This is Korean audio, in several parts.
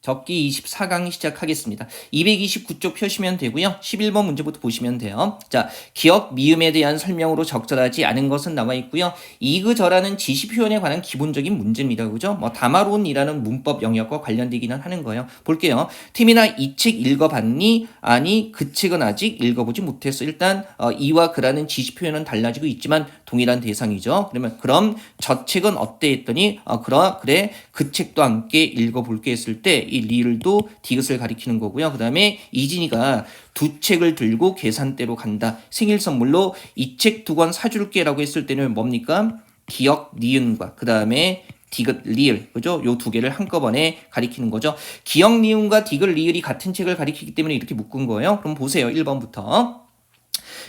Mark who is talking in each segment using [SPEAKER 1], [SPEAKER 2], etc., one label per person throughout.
[SPEAKER 1] 적기 24강 시작하겠습니다. 229쪽 펴시면 되고요. 11번 문제부터 보시면 돼요. 자, 기억 미음에 대한 설명으로 적절하지 않은 것은 나와 있고요. 이그저라는 지시 표현에 관한 기본적인 문제입니다. 그죠? 뭐 다마론이라는 문법 영역과 관련되기는 하는 거예요. 볼게요. 팀이나 이 책 읽어봤니? 아니, 그 책은 아직 읽어보지 못했어. 일단 이와 그라는 지시 표현은 달라지고 있지만 동일한 대상이죠. 그럼 저 책은 어때 했더니 그래 그 책도 함께 읽어볼게 했을 때 이 리을도 디귿을 가리키는 거고요. 그 다음에 이진이가 두 책을 들고 계산대로 간다. 생일 선물로 이 책 두 권 사줄게 라고 했을 때는 뭡니까? 기억 니은과 그 다음에 디귿 리을, 그죠? 요 두 개를 한꺼번에 가리키는 거죠. 기억 니은과 디귿 리을이 같은 책을 가리키기 때문에 이렇게 묶은 거예요. 그럼 보세요. 1번부터.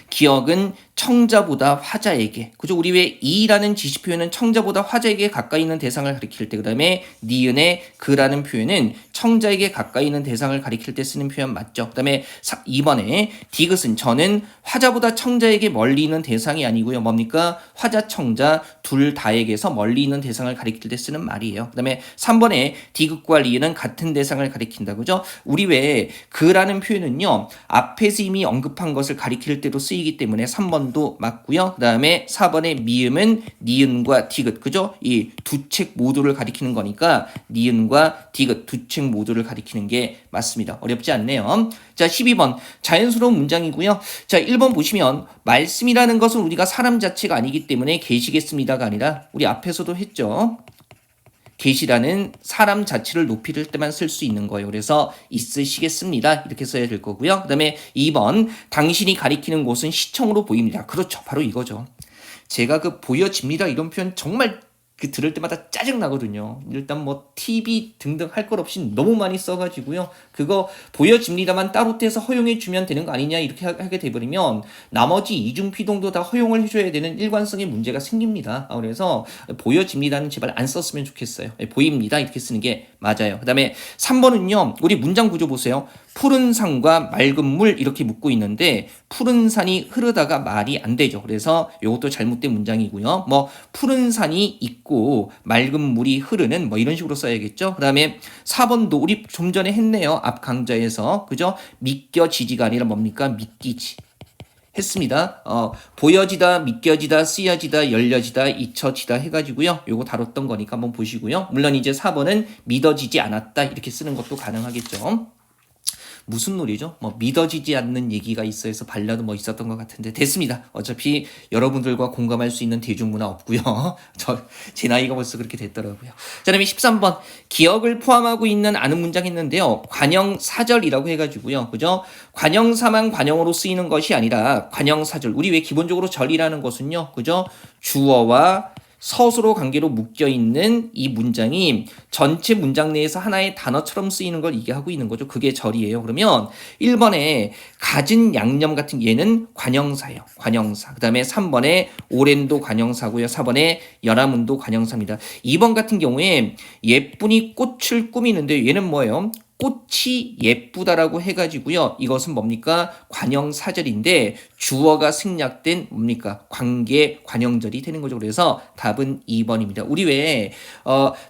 [SPEAKER 1] 기억은 청자보다 화자에게, 그죠? 우리 왜 이라는 지시 표현은 청자보다 화자에게 가까이 있는 대상을 가리킬 때, 그 다음에 니은의 그라는 표현은 청자에게 가까이 있는 대상을 가리킬 때 쓰는 표현 맞죠? 그 다음에 2번에 디귿은 저는 화자보다 청자에게 멀리 있는 대상이 아니고요. 뭡니까? 화자, 청자 둘 다에게서 멀리 있는 대상을 가리킬 때 쓰는 말이에요. 그 다음에 3번에 디귿과 리은은 같은 대상을 가리킨다, 그죠? 우리 왜 그라는 표현은요, 앞에서 이미 언급한 것을 가리킬 때도 쓰이기 때문에 3번도 맞고요. 그 다음에 4번의 미음은 니은과 디귿, 그죠? 이 두 책 모두를 가리키는 거니까 니은과 디귿 두 책 모두를 가리키는 게 맞습니다. 어렵지 않네요. 자, 12번 자연스러운 문장이고요. 자, 1번 보시면 말씀이라는 것은 우리가 사람 자체가 아니기 때문에 계시겠습니다가 아니라 우리 앞에서도 했죠. 계시라는 사람 자체를 높일 때만 쓸 수 있는 거예요. 그래서 있으시겠습니다. 이렇게 써야 될 거고요. 그 다음에 2번 당신이 가리키는 곳은 시청으로 보입니다. 그렇죠. 바로 이거죠. 제가 그 보여집니다 이런 표현 정말 그 들을 때마다 짜증 나거든요. 일단 뭐 TV 등등 할 것 없이 너무 많이 써가지고요. 그거 보여집니다만 따로 떼서 허용해 주면 되는 거 아니냐 이렇게 하게 돼버리면 나머지 이중 피동도 다 허용을 해줘야 되는 일관성의 문제가 생깁니다. 그래서 보여집니다는 제발 안 썼으면 좋겠어요. 보입니다 이렇게 쓰는 게 맞아요. 그 다음에 3번은요. 우리 문장 구조 보세요. 푸른 산과 맑은 물 이렇게 묶고 있는데 푸른 산이 흐르다가 말이 안 되죠. 그래서 이것도 잘못된 문장이고요. 뭐 푸른 산이 있고 맑은 물이 흐르는 뭐 이런 식으로 써야겠죠. 그 다음에 4번도 우리 좀 전에 했네요. 앞 강좌에서 그죠? 믿겨지지가 아니라 뭡니까? 믿기지. 했습니다. 보여지다, 믿겨지다, 쓰여지다, 열려지다, 잊혀지다 해가지고요. 요거 다뤘던 거니까 한번 보시고요. 물론 이제 4번은 믿어지지 않았다 이렇게 쓰는 것도 가능하겠죠. 무슨 놀이죠? 뭐 믿어지지 않는 얘기가 있어 해서 발라도 뭐 있었던 것 같은데 됐습니다. 어차피 여러분들과 공감할 수 있는 대중문화 없고요. 제 나이가 벌써 그렇게 됐더라고요. 자, 그다음에 13번 기억을 포함하고 있는 아는 문장 있는데요. 관형사절이라고 해가지고요. 그죠? 관형사만 관형으로 쓰이는 것이 아니라 관형사절. 우리 왜 기본적으로 절이라는 것은요. 그죠? 주어와 서술어 관계로 묶여있는 이 문장이 전체 문장 내에서 하나의 단어처럼 쓰이는 걸 얘기하고 있는 거죠. 그게 절이에요. 그러면 1번에 가진 양념 같은 얘는 관형사예요. 관형사. 그 다음에 3번에 오랜도 관형사고요. 4번에 연화문도 관형사입니다. 2번 같은 경우에 예쁜이 꽃을 꾸미는데 얘는 뭐예요? 꽃이 예쁘다라고 해가지고요. 이것은 뭡니까? 관형사절인데 주어가 생략된 뭡니까? 관계 관형절이 되는 거죠. 그래서 답은 2번입니다. 우리 왜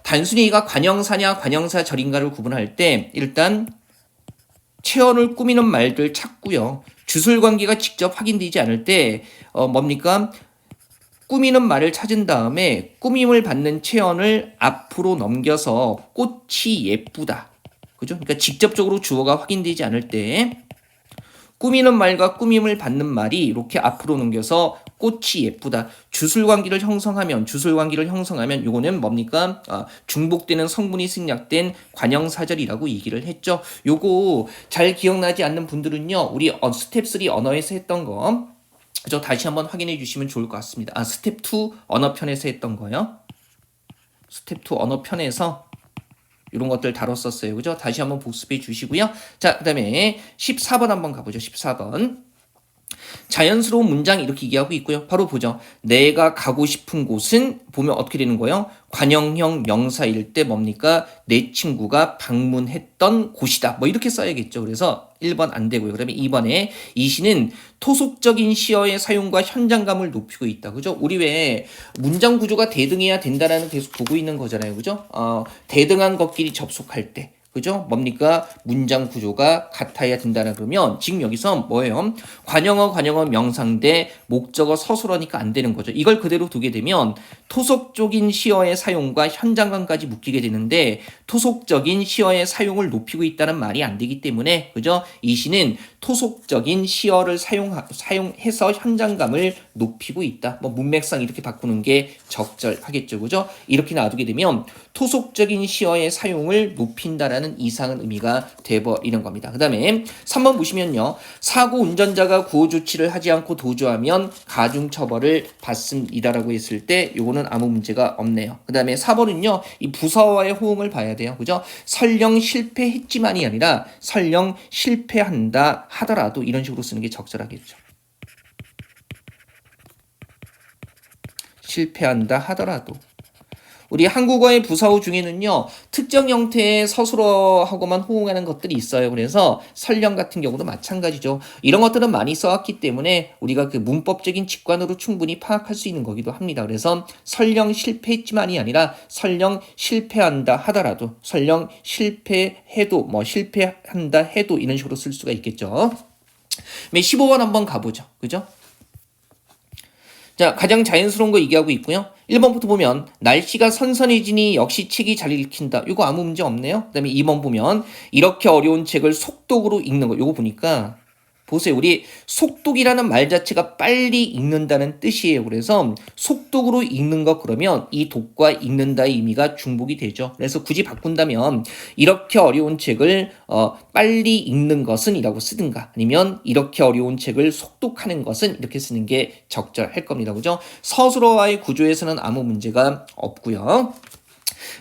[SPEAKER 1] 단순히 이가 관형사냐 관형사절인가를 구분할 때 일단 체언을 꾸미는 말들 찾고요. 주술관계가 직접 확인되지 않을 때 뭡니까? 꾸미는 말을 찾은 다음에 꾸밈을 받는 체언을 앞으로 넘겨서 꽃이 예쁘다. 그죠? 그러니까 직접적으로 주어가 확인되지 않을 때 꾸미는 말과 꾸밈을 받는 말이 이렇게 앞으로 넘겨서 꽃이 예쁘다. 주술관계를 형성하면 요거는 뭡니까? 중복되는 성분이 생략된 관형사절이라고 얘기를 했죠. 요거 잘 기억나지 않는 분들은요. 우리 스텝 3 언어에서 했던 거 그죠? 다시 한번 확인해 주시면 좋을 것 같습니다. 스텝 2 언어편에서 했던 거요. 스텝 2 언어편에서 이런 것들 다뤘었어요. 그죠? 다시 한번 복습해 주시고요. 자, 그 다음에 14번 한번 가보죠. 14번. 자연스러운 문장 이렇게 얘기하고 있고요. 바로 보죠. 내가 가고 싶은 곳은 보면 어떻게 되는 거예요? 관형형 명사일 때 뭡니까? 내 친구가 방문했던 곳이다. 뭐 이렇게 써야겠죠. 그래서 1번 안 되고요. 그다음에 2번에 이 시는 토속적인 시어의 사용과 현장감을 높이고 있다. 그죠? 우리 왜 문장 구조가 대등해야 된다라는 계속 보고 있는 거잖아요. 그죠? 대등한 것끼리 접속할 때 그죠? 뭡니까? 문장 구조가 같아야 된다는 그러면 지금 여기서 뭐예요? 관형어, 명사인데 목적어, 서술어니까 안 되는 거죠. 이걸 그대로 두게 되면 토속적인 시어의 사용과 현장감까지 묶이게 되는데 토속적인 시어의 사용을 높이고 있다는 말이 안 되기 때문에 그죠? 이 시는 토속적인 시어를 사용해서 현장감을 높이고 있다. 뭐 문맥상 이렇게 바꾸는 게 적절하겠죠. 그죠? 이렇게 놔두게 되면 토속적인 시어의 사용을 높인다라는 이상한 의미가 돼버리는 겁니다. 그 다음에 3번 보시면요. 사고 운전자가 구호 조치를 하지 않고 도주하면 가중처벌을 받습니다라고 했을 때 요거는 아무 문제가 없네요. 그 다음에 4번은요. 이 부사와의 호응을 봐야 돼요. 그죠? 설령 실패했지만이 아니라 설령 실패한다 하더라도 이런 식으로 쓰는 게 적절하겠죠. 실패한다 하더라도. 우리 한국어의 부사어 중에는요. 특정 형태의 서술어하고만 호응하는 것들이 있어요. 그래서 설령 같은 경우도 마찬가지죠. 이런 것들은 많이 써왔기 때문에 우리가 그 문법적인 직관으로 충분히 파악할 수 있는 거기도 합니다. 그래서 설령 실패했지만이 아니라 설령 실패한다 하더라도 설령 실패해도 뭐 실패한다 해도 이런 식으로 쓸 수가 있겠죠. 15번 한번 가보죠. 그죠? 자, 가장 자연스러운 거 얘기하고 있고요. 1번부터 보면 날씨가 선선해지니 역시 책이 잘 읽힌다. 이거 아무 문제 없네요. 그 다음에 2번 보면 이렇게 어려운 책을 속독으로 읽는 거. 이거 보니까 보세요. 우리 속독이라는 말 자체가 빨리 읽는다는 뜻이에요. 그래서 속독으로 읽는 거 그러면 이 독과 읽는다의 의미가 중복이 되죠. 그래서 굳이 바꾼다면 이렇게 어려운 책을 빨리 읽는 것은 이라고 쓰든가 아니면 이렇게 어려운 책을 속독하는 것은 이렇게 쓰는 게 적절할 겁니다. 그죠? 서술어와의 구조에서는 아무 문제가 없고요.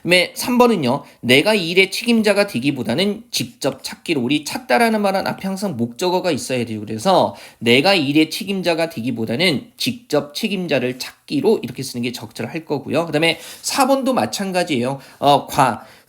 [SPEAKER 1] 그다음에 3번은요. 내가 이 일의 책임자가 되기보다는 직접 찾기로. 우리 찾다라는 말은 앞에 항상 목적어가 있어야 돼요. 그래서 내가 이 일의 책임자가 되기보다는 직접 책임자를 찾기로 이렇게 쓰는 게 적절할 거고요. 그 다음에 4번도 마찬가지예요.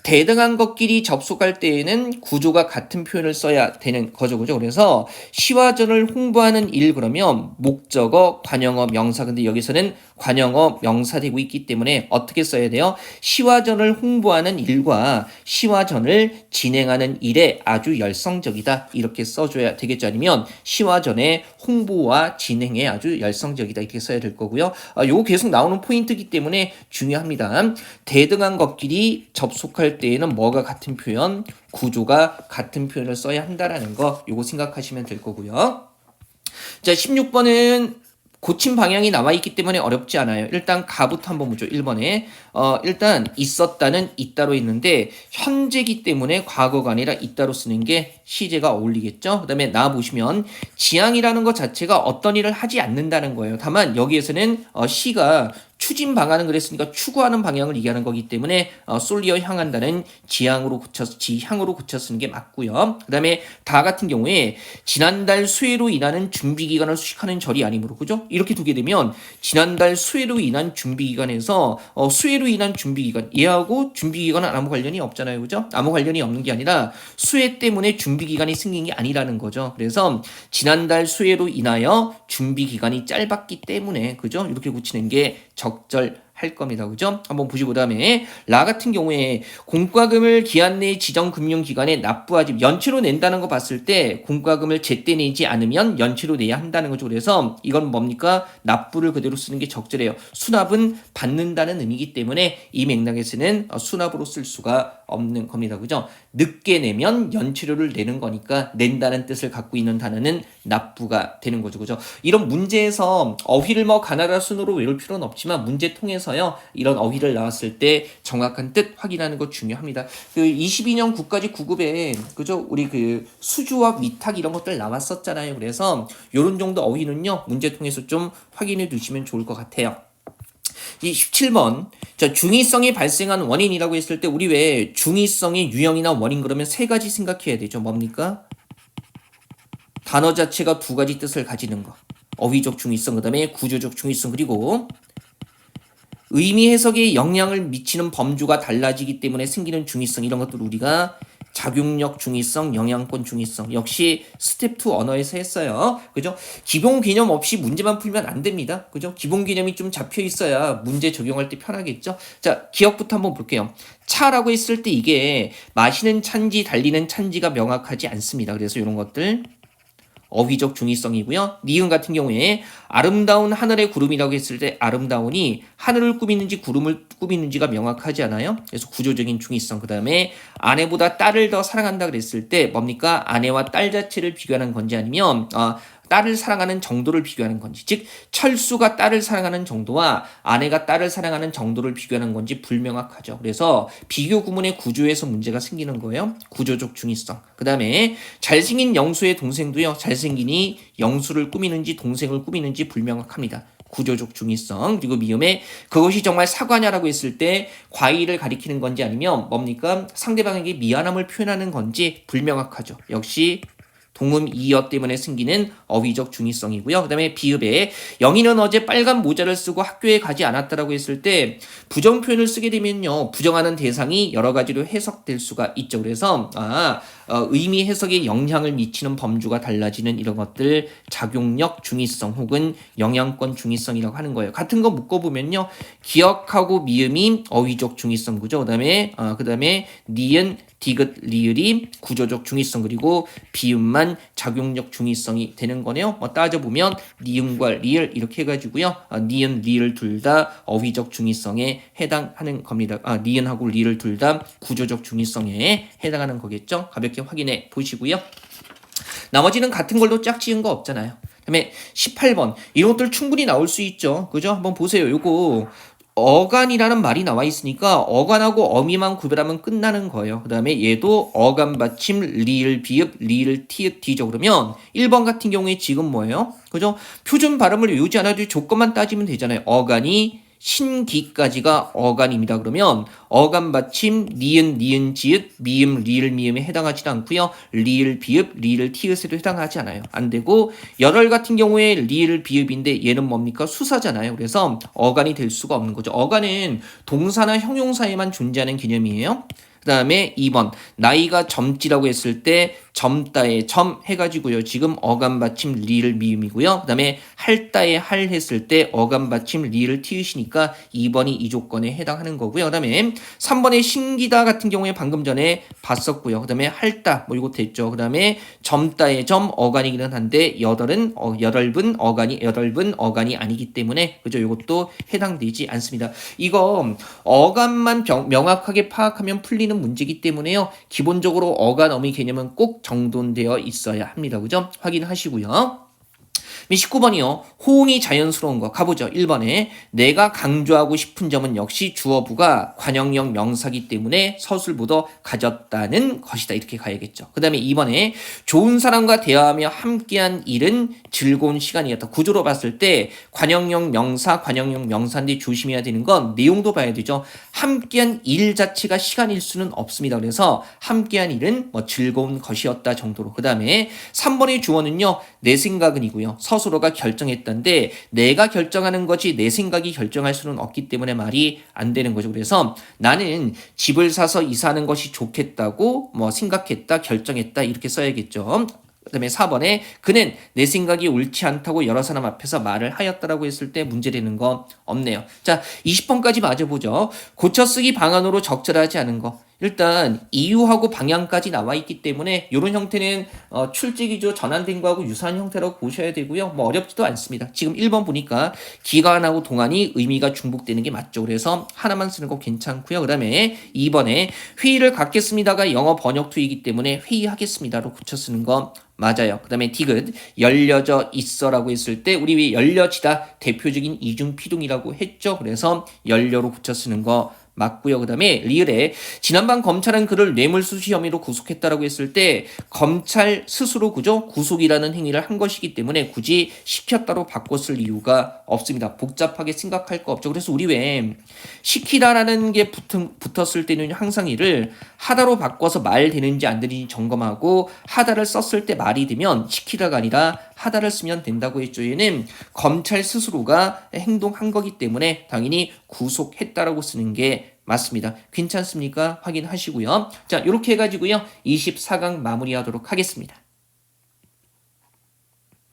[SPEAKER 1] 대등한 것끼리 접속할 때에는 구조가 같은 표현을 써야 되는 거죠. 그죠? 그래서 시화전을 홍보하는 일 그러면 목적어, 관형어, 명사. 근데 여기서는 관형어, 명사 되고 있기 때문에 어떻게 써야 돼요? 시화전을 홍보하는 일과 시화전을 진행하는 일에 아주 열성적이다. 이렇게 써줘야 되겠죠. 아니면 시화전의 홍보와 진행에 아주 열성적이다. 이렇게 써야 될 거고요. 요거 계속 나오는 포인트이기 때문에 중요합니다. 대등한 것끼리 접속할 때에는 뭐가 같은 표현, 구조가 같은 표현을 써야 한다라는 거 요거 생각하시면 될 거고요. 자, 16번은 고침 방향이 나와 있기 때문에 어렵지 않아요. 일단 가부터 한번 보죠. 1번에 일단 있었다는 있다로 있는데 현재기 때문에 과거가 아니라 있다로 쓰는 게 시제가 어울리겠죠. 그 다음에 나 보시면 지향이라는 것 자체가 어떤 일을 하지 않는다는 거예요. 다만 여기에서는 시가 추진 방안은 그랬으니까 추구하는 방향을 얘기하는 거기 때문에 솔리어 향한다는 지향으로 고쳐 쓰는 게 맞고요. 그 다음에 다 같은 경우에 지난달 수해로 인하는 준비기간을 수식하는 절이 아니므로 그죠? 이렇게 두게 되면 지난달 수해로 인한 준비기간에서 수해로 인한 준비기간 얘하고 준비기간은 아무 관련이 없잖아요. 그죠? 아무 관련이 없는 게 아니라 수해 때문에 준비기간이 생긴 게 아니라는 거죠. 그래서 지난달 수해로 인하여 준비기간이 짧았기 때문에 그죠? 이렇게 고치는 게 적절할 겁니다. 그죠? 한번 보시고 그다음에 라 같은 경우에 공과금을 기한 내 지정 금융기관에 납부하지 연체로 낸다는 거 봤을 때 공과금을 제때 내지 않으면 연체로 내야 한다는 거죠. 그래서 이건 뭡니까? 납부를 그대로 쓰는 게 적절해요. 수납은 받는다는 의미이기 때문에 이 맥락에서는 수납으로 쓸 수가 없는 겁니다. 그죠? 늦게 내면 연체료를 내는 거니까 낸다는 뜻을 갖고 있는 단어는 납부가 되는 거죠. 그죠? 이런 문제에서 어휘를 뭐 가나다 순으로 외울 필요는 없지만 문제 통해서요. 이런 어휘를 나왔을 때 정확한 뜻 확인하는 거 중요합니다. 그 22년 국가직 9급에 그죠? 우리 그 수주와 위탁 이런 것들 나왔었잖아요. 그래서 이런 정도 어휘는요. 문제 통해서 좀 확인해 두시면 좋을 것 같아요. 이 17번 자 중의성이 발생한 원인이라고 했을 때 우리 왜 중의성의 유형이나 원인 그러면 세 가지 생각해야 되죠. 뭡니까? 단어 자체가 두 가지 뜻을 가지는 거. 어휘적 중의성 그다음에 구조적 중의성 그리고 의미 해석에 영향을 미치는 범주가 달라지기 때문에 생기는 중의성 이런 것들 우리가 작용력 중의성, 영향권 중의성. 역시 스텝 2 언어에서 했어요. 그죠? 기본 개념 없이 문제만 풀면 안 됩니다. 그죠? 기본 개념이 좀 잡혀 있어야 문제 적용할 때 편하겠죠? 자, 기억부터 한번 볼게요. 차라고 했을 때 이게 마시는 찬지, 달리는 찬지가 명확하지 않습니다. 그래서 이런 것들 어휘적 중의성이고요. 니은 같은 경우에 아름다운 하늘의 구름이라고 했을 때 아름다운이 하늘을 꾸미는지 구름을 꾸미는지가 명확하지 않아요. 그래서 구조적인 중의성. 그 다음에 아내보다 딸을 더 사랑한다 그랬을 때 뭡니까? 아내와 딸 자체를 비교하는 건지 아니면 딸을 사랑하는 정도를 비교하는 건지, 즉 철수가 딸을 사랑하는 정도와 아내가 딸을 사랑하는 정도를 비교하는 건지 불명확하죠. 그래서 비교 구문의 구조에서 문제가 생기는 거예요. 구조적 중의성. 그 다음에 잘생긴 영수의 동생도요. 잘생긴이 영수를 꾸미는지 동생을 꾸미는지 불명확합니다. 구조적 중의성. 그리고 미음에 그것이 정말 사과냐라고 했을 때 과일을 가리키는 건지 아니면 뭡니까? 상대방에게 미안함을 표현하는 건지 불명확하죠. 역시 동음 이어 때문에 생기는 어휘적 중의성이고요. 그 다음에 비읍에 영희는 어제 빨간 모자를 쓰고 학교에 가지 않았다라고 했을 때 부정 표현을 쓰게 되면요. 부정하는 대상이 여러 가지로 해석될 수가 있죠. 그래서 의미 해석에 영향을 미치는 범주가 달라지는 이런 것들 작용력 중의성 혹은 영향권 중의성이라고 하는 거예요. 같은 거 묶어보면요. 기억하고 미음이 어휘적 중의성 구조. 그 다음에 니은 디귿 리을이 구조적 중의성 그리고 비음만 작용력 중의성이 되는 거네요. 따져보면 니은과 리을 이렇게 해가지고요. 니은 리을 둘 다 어휘적 중의성에 해당하는 겁니다. 니은하고 리을 둘 다 구조적 중의성에 해당하는 거겠죠. 가볍게 확인해 보시고요. 나머지는 같은 걸로 짝 지은 거 없잖아요. 그다음에 18번 이런 것들 충분히 나올 수 있죠. 그죠? 한번 보세요. 요거 어간이라는 말이 나와 있으니까 어간하고 어미만 구별하면 끝나는 거예요. 그 다음에 얘도 어간 받침 리을 비읍 리을 티읕 디죠. 그러면 1번 같은 경우에 지금 뭐예요? 그죠? 표준 발음을 외우지 않아도 조건만 따지면 되잖아요. 어간이 신기까지가 어간입니다. 그러면 어간 받침 니은 니은 지읒 미음 리을 미음에 해당하지 않고요. 리을 비읍 리을 티읕에도 해당하지 않아요. 안 되고 열흘 같은 경우에 리을 비읍인데 얘는 뭡니까? 수사잖아요. 그래서 어간이 될 수가 없는 거죠. 어간은 동사나 형용사에만 존재하는 개념이에요. 그 다음에 2번 나이가 젊지라고 했을 때 젊다에 점 해가지고요. 지금 어감 받침 리을 미음이고요. 그 다음에 할다에 할 했을 때 어감 받침 리을 티읕이니까 2번이 이 조건에 해당하는 거고요. 그 다음에 3번의 신기다 같은 경우에 방금 전에 봤었고요. 그 다음에 할다 뭐 이거 됐죠. 그 다음에 젊다에 점 어간이기는 한데 여덟은 어간이 아니기 때문에 그죠. 이것도 해당되지 않습니다. 이거 어간만 명확하게 파악하면 풀리는 문제이기 때문에요. 기본적으로 어간 어미 개념은 꼭 정돈되어 있어야 합니다. 그죠? 확인하시고요. 19번이요. 호응이 자연스러운 거 가보죠. 1번에 내가 강조하고 싶은 점은 역시 주어부가 관형형 명사기 때문에 서술보도 가졌다는 것이다. 이렇게 가야겠죠. 그 다음에 2번에 좋은 사람과 대화하며 함께한 일은 즐거운 시간이었다. 구조로 봤을 때 관형형 명사인데 조심해야 되는 건 내용도 봐야 되죠. 함께한 일 자체가 시간일 수는 없습니다. 그래서 함께한 일은 즐거운 것이었다 정도로. 그 다음에 3번의 주어는요. 내 생각은이고요. 서술어가 결정했던데 내가 결정하는 거지 내 생각이 결정할 수는 없기 때문에 말이 안 되는 거죠. 그래서 나는 집을 사서 이사하는 것이 좋겠다고 생각했다, 결정했다 이렇게 써야겠죠. 그 다음에 4번에 그는 내 생각이 옳지 않다고 여러 사람 앞에서 말을 하였다라고 했을 때 문제되는 거 없네요. 자, 20번까지 맞아보죠. 고쳐쓰기 방안으로 적절하지 않은 거. 일단 이유하고 방향까지 나와 있기 때문에 이런 형태는 출제기조 전환된 거하고 유사한 형태라고 보셔야 되고요. 어렵지도 않습니다. 지금 1번 보니까 기간하고 동안이 의미가 중복되는 게 맞죠. 그래서 하나만 쓰는 거 괜찮고요. 그 다음에 2번에 회의를 갖겠습니다가 영어 번역투이기 때문에 회의하겠습니다로 고쳐 쓰는 거 맞아요. 그 다음에 디귿 열려져 있어라고 했을 때 우리 왜 열려지다 대표적인 이중 피동이라고 했죠. 그래서 열려로 고쳐 쓰는 거 맞고요. 그 다음에 리을에 지난번 검찰은 그를 뇌물수수 혐의로 구속했다라고 했을 때 검찰 스스로 구속이라는 행위를 한 것이기 때문에 굳이 시켰다로 바꿨을 이유가 없습니다. 복잡하게 생각할 거 없죠. 그래서 우리 왜 시키다라는 게 붙었을 때는 항상 이를 하다로 바꿔서 말 되는지 안 되는지 점검하고 하다를 썼을 때 말이 되면 시키다가 아니라 하다를 쓰면 된다고 했죠. 얘는 검찰 스스로가 행동한 거기 때문에 당연히 구속했다라고 쓰는 게 맞습니다. 괜찮습니까? 확인하시고요. 자, 이렇게 해가지고요. 24강 마무리하도록 하겠습니다.